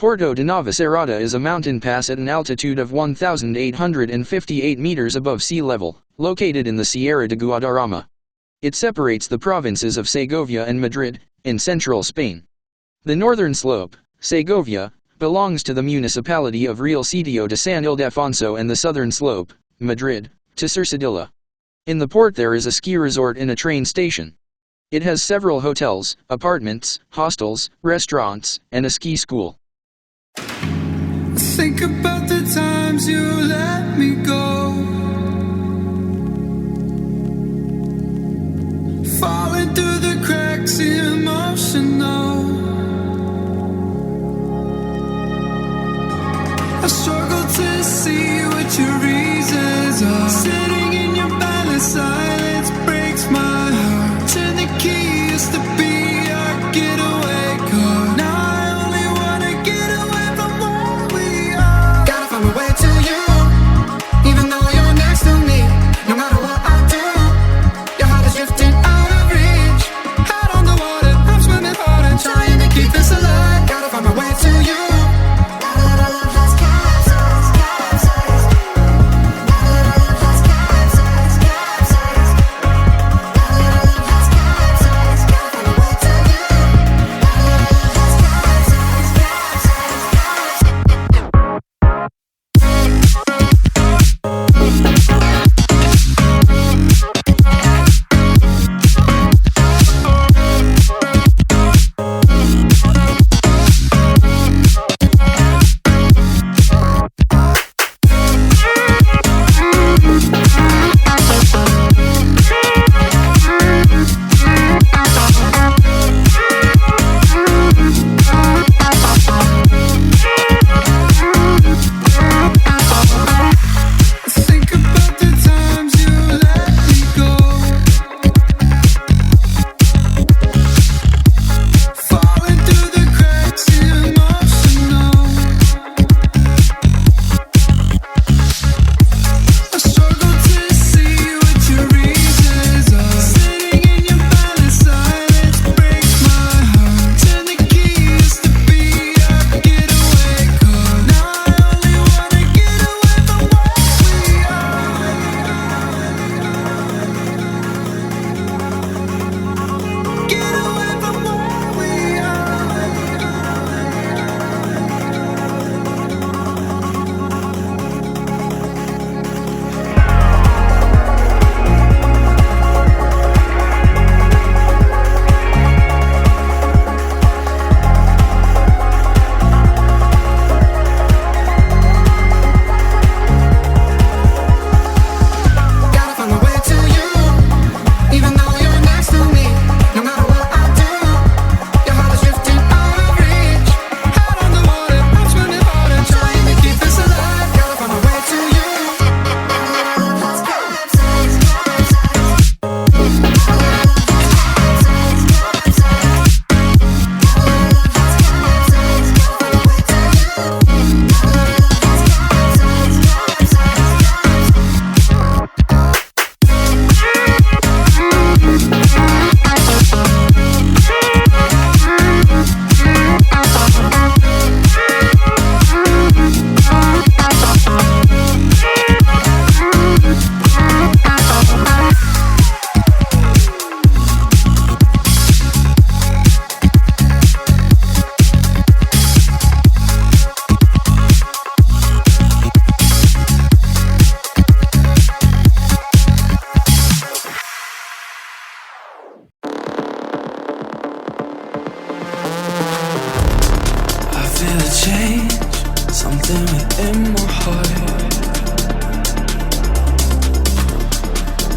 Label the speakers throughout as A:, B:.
A: Porto de Nova Serrada is a mountain pass at an altitude of 1,858 meters above sea level, located in the Sierra de Guadarrama. It separates the provinces of Segovia and Madrid, in central Spain. The northern slope, Segovia, belongs to the municipality of Real Sitio de San Ildefonso, and the southern slope, Madrid, to Cercedilla. In the port there is a ski resort and a train station. It has several hotels, apartments, hostels, restaurants, and a ski school.
B: Think about the times you let me go, falling through the cracks, emotional. I struggle to see what your reasons are. Sitting in your balance, silence breaks my heart. Turn the key, used to be our getaway car. Now I only wanna get away from where we are. Gotta find my way to you, even though you're next to me. No matter what I do, your heart is drifting out of reach. Head on the water, I'm swimming hard and trying to keep this alive. Gotta find my way to you.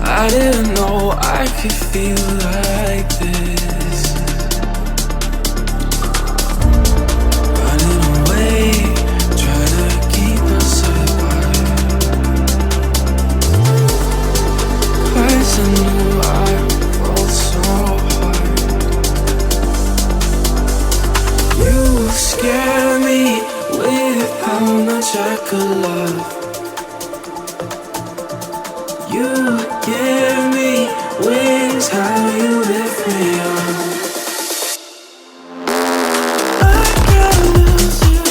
C: I didn't know I could feel like this. Running away, try to keep us apart. 'Cause I knew I felt so hard. You scare me with how much I could love. You give me wings, how you lift me up. I can't lose you.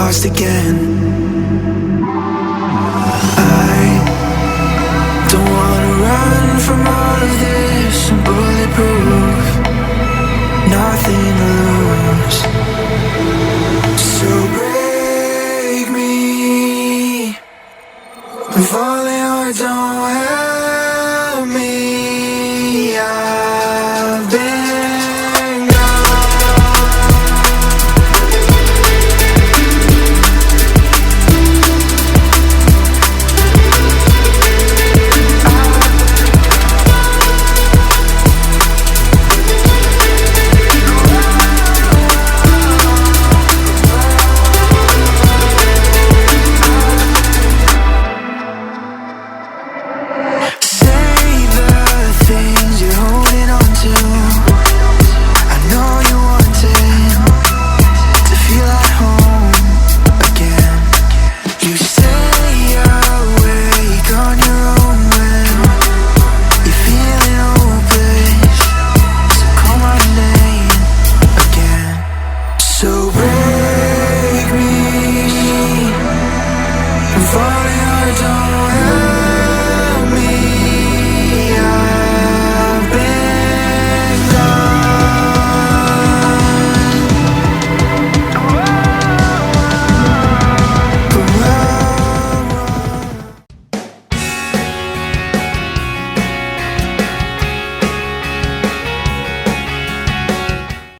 C: lost again. I don't wanna run from all of this. I'm bulletproof, nothing to lose. So break me. Falling hard don't help me. I've been falling hard, don't